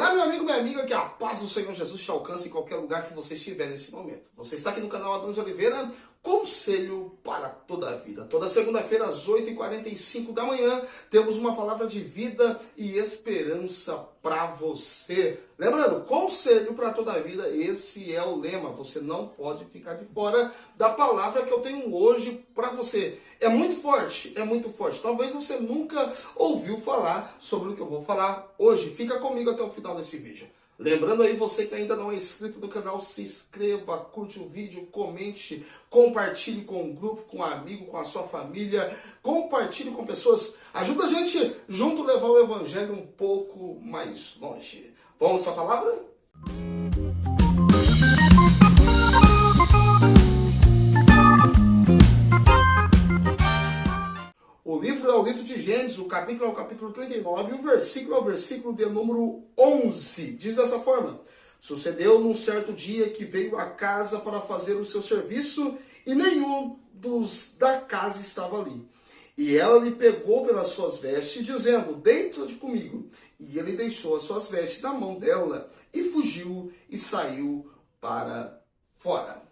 Olá, meu amigo, minha amiga, que a paz do Senhor Jesus te alcance em qualquer lugar que você estiver nesse momento. Você está aqui no canal Adãos Oliveira, conselho para toda a vida. Toda segunda-feira, às 8h45 da manhã, temos uma palavra de vida e esperança para você. Lembrando, conselho para toda a vida, esse é o lema. Você não pode ficar de fora da palavra que eu tenho hoje para você. É muito forte, é muito forte. Talvez você nunca ouviu falar sobre o que eu vou falar hoje. Fica comigo até o final desse vídeo. Lembrando aí, você que ainda não é inscrito no canal, se inscreva, curte o vídeo, comente, compartilhe com o grupo, com um amigo, com a sua família, compartilhe com pessoas. Ajuda a gente junto a levar o evangelho um pouco mais longe. Vamos para a palavra? O livro é o livro de Gênesis, o capítulo é o capítulo 39 e o versículo é o versículo de número 11. Diz dessa forma: sucedeu num certo dia que veio à casa para fazer o seu serviço e nenhum dos da casa estava ali. E ela lhe pegou pelas suas vestes, dizendo: deita-te comigo. E ele deixou as suas vestes na mão dela e fugiu e saiu para fora.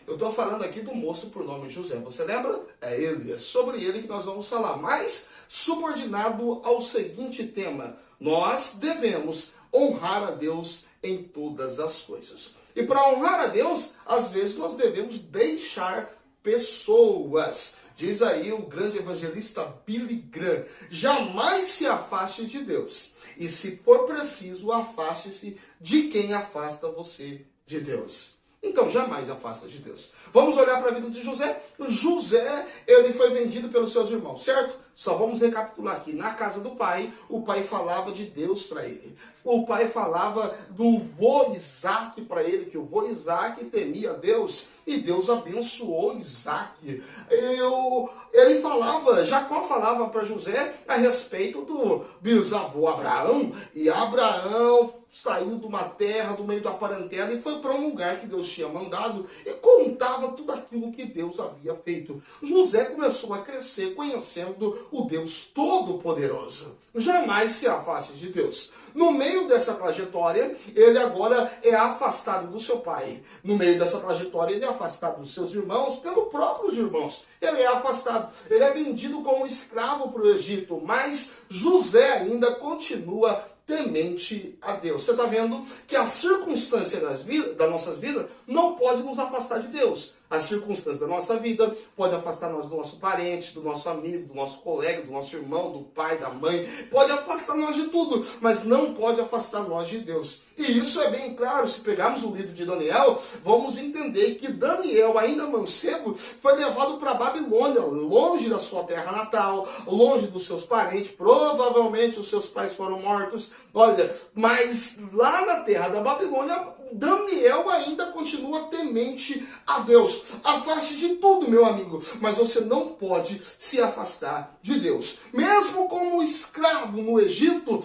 Eu estou falando aqui do moço por nome José. Você lembra? É ele. É sobre ele que nós vamos falar. Mas subordinado ao seguinte tema: nós devemos honrar a Deus em todas as coisas. E para honrar a Deus, às vezes nós devemos deixar pessoas. Diz aí o grande evangelista Billy Graham: jamais se afaste de Deus. E se for preciso, afaste-se de quem afasta você de Deus. Então, jamais afasta de Deus. Vamos olhar para a vida de José. José, ele foi vendido pelos seus irmãos, certo? Só vamos recapitular aqui. Na casa do pai, o pai falava de Deus para ele. O pai falava do vô Isaac para ele, que o vô Isaac temia Deus. E Deus abençoou Isaac. Ele falava, Jacó falava para José a respeito do bisavô Abraão. E Abraão saiu de uma terra, do meio da parentela, e foi para um lugar que Deus tinha mandado e contava tudo aquilo que Deus havia feito. José começou a crescer conhecendo o Deus Todo-Poderoso. Jamais se afaste de Deus. No meio dessa trajetória, ele agora é afastado do seu pai. No meio dessa trajetória, ele é afastado dos seus irmãos, pelos próprios irmãos. Ele é afastado, ele é vendido como escravo para o Egito, mas José ainda continua temente a Deus. Você está vendo que a circunstância das nossas vidas não pode nos afastar de Deus. As circunstâncias da nossa vida pode afastar nós do nosso parente, do nosso amigo, do nosso colega, do nosso irmão, do pai, da mãe. Pode afastar nós de tudo, mas não pode afastar nós de Deus. E isso é bem claro. Se pegarmos o livro de Daniel, vamos entender que Daniel, ainda mancebo, foi levado para a Babilônia, longe da sua terra natal, longe dos seus parentes. Provavelmente os seus pais foram mortos. Olha, mas lá na terra da Babilônia, Daniel ainda continua temente a Deus. Afaste de tudo, meu amigo, mas você não pode se afastar de Deus. Mesmo como escravo no Egito,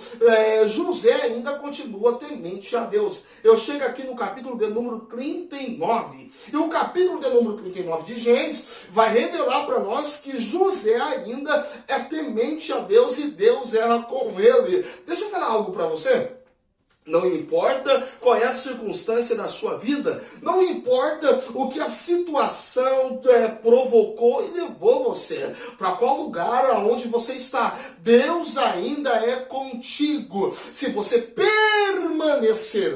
José ainda continua temente a Deus. Eu chego aqui no capítulo de número 39. E o capítulo de número 39 de Gênesis vai revelar para nós que José ainda é temente a Deus e Deus era com ele. Deixa eu falar algo para você. Não importa qual é a circunstância da sua vida, não importa o que a situação provocou e levou você, para qual lugar, aonde você está, Deus ainda é contigo. Se você permanecer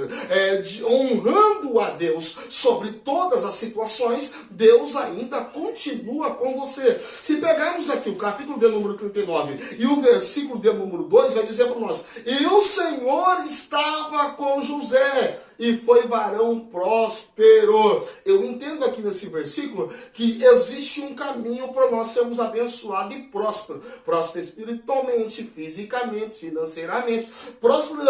honrando a Deus sobre todas as situações, Deus ainda continua com você. Se pegarmos aqui o capítulo de número 39 e o versículo de número 2, vai dizer para nós: e o Senhor estava com José e foi varão próspero. Eu entendo aqui nesse versículo que existe um caminho para nós sermos abençoados e prósperos. Próspero espiritualmente, fisicamente, financeiramente. Próspero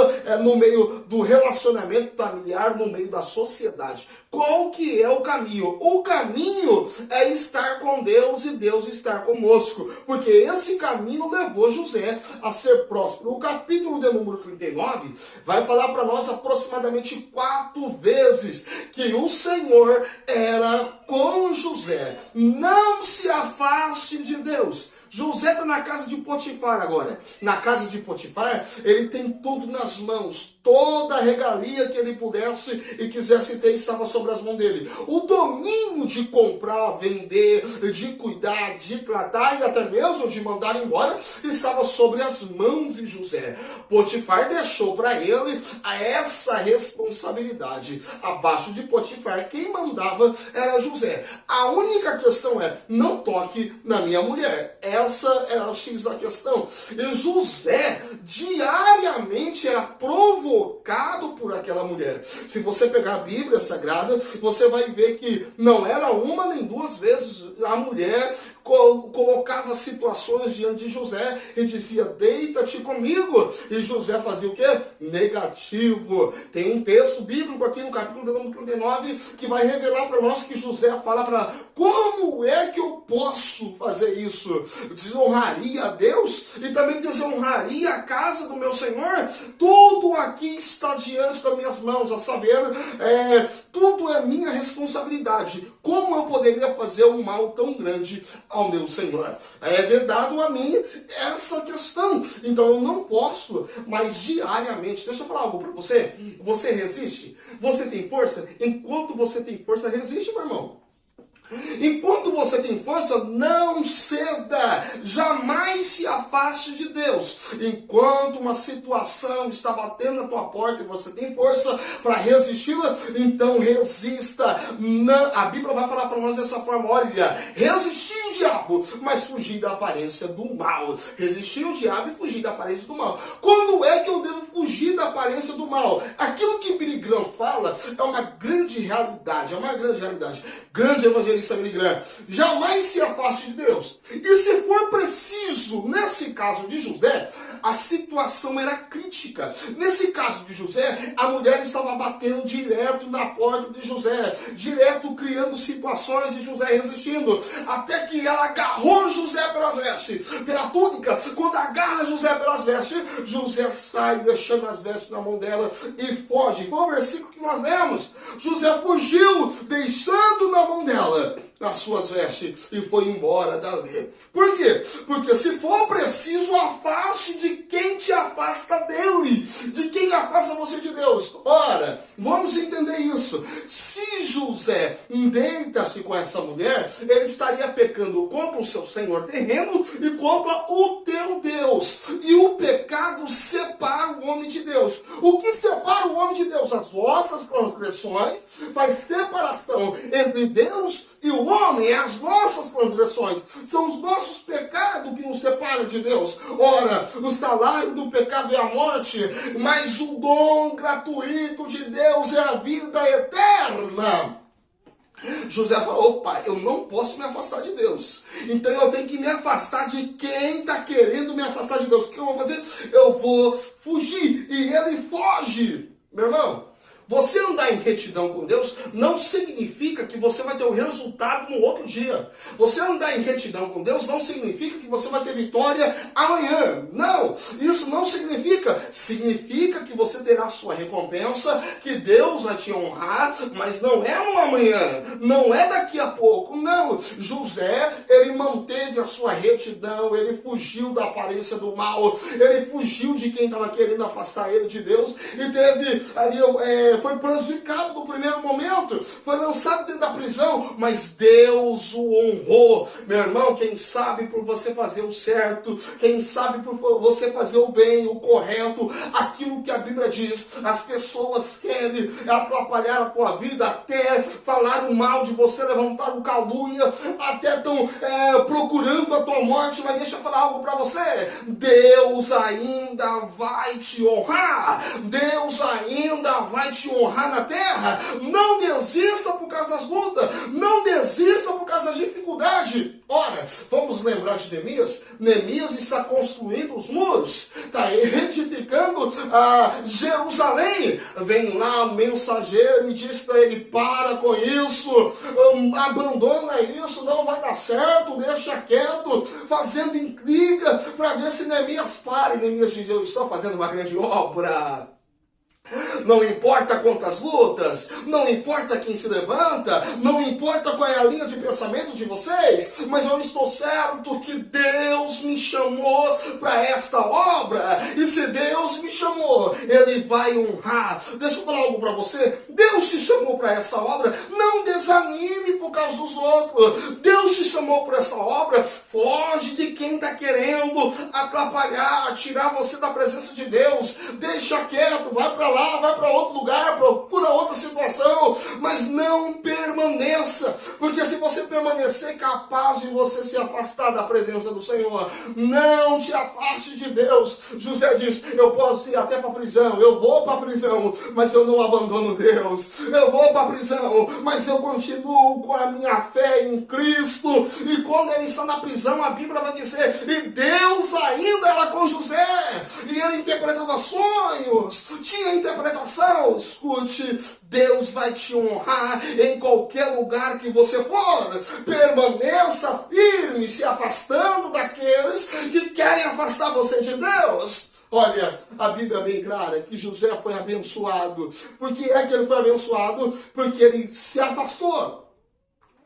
no meio do relacionamento familiar, no meio da sociedade. Qual que é o caminho? O caminho é estar com Deus e Deus estar conosco. Porque esse caminho levou José a ser próspero. O capítulo de número 39 vai falar para nós aproximadamente 4 vezes que o Senhor era com José. Não se afaste de Deus. José está na casa de Potifar agora. Na casa de Potifar, ele tem tudo nas mãos. Toda a regalia que ele pudesse e quisesse ter estava sobre as mãos dele. O domínio de comprar, vender, de cuidar, de tratar e até mesmo de mandar embora estava sobre as mãos de José. Potifar deixou para ele essa responsabilidade. Abaixo de Potifar, quem mandava era José. A única questão é, não toque na minha mulher. Essa era o X da questão. E José diariamente era provocado por aquela mulher. Se você pegar a Bíblia Sagrada, você vai ver que não era uma nem duas vezes a mulher colocava situações diante de José e dizia, deita-te comigo. E José fazia o quê? Negativo. Tem um texto bíblico aqui no capítulo 39 que vai revelar para nós que José fala para ela, como é que eu posso fazer isso? Desonraria a Deus e também desonraria a casa do meu Senhor? Tudo aqui está diante das minhas mãos, a saber, tudo é minha responsabilidade. Como eu poderia fazer um mal tão grande ao meu Senhor? É vedado a mim essa questão. Então eu não posso, mas diariamente, deixa eu falar algo para você. Você resiste? Você tem força? Enquanto você tem força, resiste, meu irmão. Enquanto você tem força, não ceda, jamais se afaste de Deus. Enquanto uma situação está batendo na tua porta e você tem força para resisti-la, então resista. Não, a Bíblia vai falar para nós dessa forma, olha, resistir o diabo, mas fugir da aparência do mal. Resistir o diabo e fugir da aparência do mal. Quando é que eu devo fugir da aparência do mal? Aquilo que Billy Graham fala é uma grande realidade, Grande evangelista Billy Graham. Jamais se afaste de Deus. E se for preciso, nesse caso de José, a situação era crítica. Nesse caso de José, a mulher estava batendo direto na porta de José, direto criando situações e José resistindo, até que ela agarrou José pelas vestes, pela túnica. Quando agarra José pelas vestes, José sai deixando as vestes na mão dela e foge. Foi o versículo que nós lemos. José fugiu, deixando na mão dela as suas vestes e foi embora dali. Por quê? Porque se for preciso, afaste de quem te afasta dele, de quem afasta você de Deus. Ora, vamos entender isso. Se José deita-se com essa mulher, ele estaria pecando contra o seu senhor terreno e contra o teu Deus. E o pecado separa o homem de Deus. O que separa o homem de Deus? As vossas transgressões, faz separação entre Deus e o homem, é as nossas transgressões, são os nossos pecados que nos separam de Deus. Ora, o salário do pecado é a morte, mas o dom gratuito de Deus é a vida eterna. José falou, opa, eu não posso me afastar de Deus. Então eu tenho que me afastar de quem está querendo me afastar de Deus. O que eu vou fazer? Eu vou fugir. E ele foge. Meu irmão, você andar em retidão com Deus não significa que você vai ter o resultado no outro dia. Você andar em retidão com Deus não significa que você vai ter vitória amanhã. Não, isso não significa. Significa que você terá a sua recompensa, que Deus vai te honrar, mas não é um amanhã, não é daqui a pouco, não. José, ele manteve a sua retidão, ele fugiu da aparência do mal, ele fugiu de quem estava querendo afastar ele de Deus e teve ali foi prejudicado no primeiro momento, foi lançado dentro da prisão, mas Deus o honrou. Meu irmão, quem sabe por você fazer o certo, quem sabe por você fazer o bem, o correto, aquilo que a Bíblia diz, as pessoas querem atrapalhar a tua vida, até falar o mal de você, levantar o calúnia, até estão procurando a tua morte, mas deixa eu falar algo para você, Deus ainda vai te honrar, Deus ainda vai te honrar na terra. Não desista por causa das lutas, não desista por causa das dificuldades. Ora, vamos lembrar de Neemias. Neemias está construindo os muros, está edificando Jerusalém. Vem lá o mensageiro e diz para ele, para com isso, abandona isso, não vai dar certo, deixa quieto, fazendo intriga para ver se Neemias para. E Neemias diz, eu estou fazendo uma grande obra. não importa quantas lutas, não importa quem se levanta, não importa qual é a linha de pensamento de vocês, mas eu estou certo que Deus me chamou para esta obra, e se Deus me chamou, Ele vai honrar. Deixa eu falar algo para você, Deus te chamou para esta obra, não desanime por causa dos outros, Deus te chamou para esta obra, foge de quem está querendo atrapalhar, tirar você da presença de Deus, deixa quieto, vai para lá, vai para outro lugar, procura outra situação, mas não permaneça, porque se você permanecer, é capaz de você se afastar da presença do Senhor. Não te afaste de Deus. José diz, eu posso ir até para a prisão, eu vou para a prisão, mas eu não abandono Deus, eu vou para a prisão, mas eu continuo com a minha fé em Cristo. E quando ele está na prisão, a Bíblia vai dizer, e Deus ainda era com José, e ele interpretava sonhos, tinha interpretação. Escute, Deus vai te honrar em qualquer lugar que você for. Permaneça firme, se afastando daqueles que querem afastar você de Deus. Olha, a Bíblia é bem clara que José foi abençoado. Por que é que ele foi abençoado? Porque ele se afastou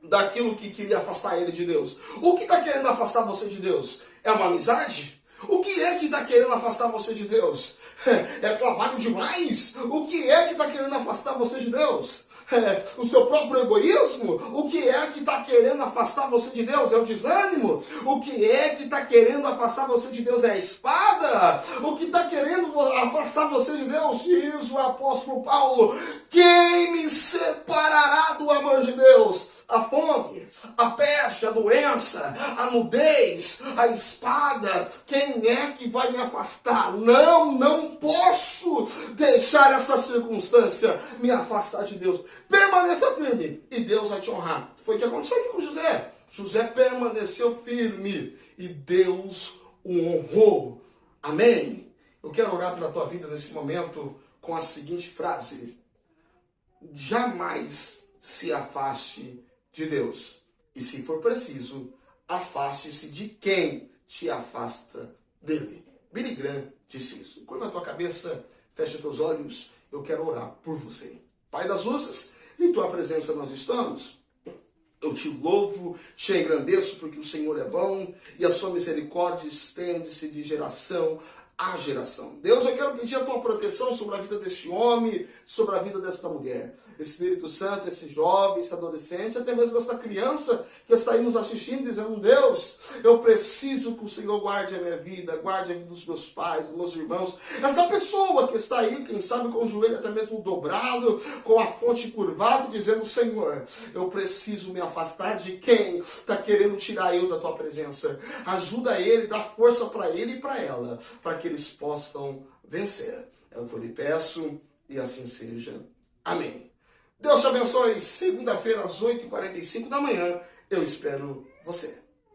daquilo que queria afastar ele de Deus. O que está querendo afastar você de Deus? É uma amizade? O que é que está querendo afastar você de Deus? É trabalho demais? O que é que está querendo afastar você de Deus? O seu próprio egoísmo? O que é que está querendo afastar você de Deus? É o desânimo? O que é que está querendo afastar você de Deus? É a espada? O que está querendo afastar você de Deus? Diz o apóstolo Paulo, quem me separará do amor de Deus? A fome, a peste, a doença, a nudez, a espada. Quem é que vai me afastar? Não posso deixar essa circunstância me afastar de Deus. Permaneça firme e Deus vai te honrar. Foi o que aconteceu aqui com José. José permaneceu firme e Deus o honrou. Amém? Eu quero orar pela tua vida nesse momento com a seguinte frase: jamais se afaste de Deus. E se for preciso, afaste-se de quem te afasta dele. Billy Graham disse isso. Curva a tua cabeça, fecha teus olhos, eu quero orar por você. Pai das luzes, em tua presença nós estamos. Eu te louvo, te engrandeço porque o Senhor é bom e a sua misericórdia estende-se de geração a geração. Deus, eu quero pedir a tua proteção sobre a vida deste homem, sobre a vida desta mulher. Espírito Santo, esse jovem, esse adolescente, até mesmo essa criança que está aí nos assistindo, dizendo, Deus, eu preciso que o Senhor guarde a minha vida, guarde a vida dos meus pais, dos meus irmãos. Esta pessoa que está aí, quem sabe com o joelho até mesmo dobrado, com a fronte curvada, dizendo, Senhor, eu preciso me afastar de quem está querendo tirar eu da tua presença. Ajuda ele, dá força para ele e para ela, para que eles possam vencer. É o que eu lhe peço e assim seja. Amém. Deus te abençoe. Segunda-feira, às 8h45 da manhã, eu espero você.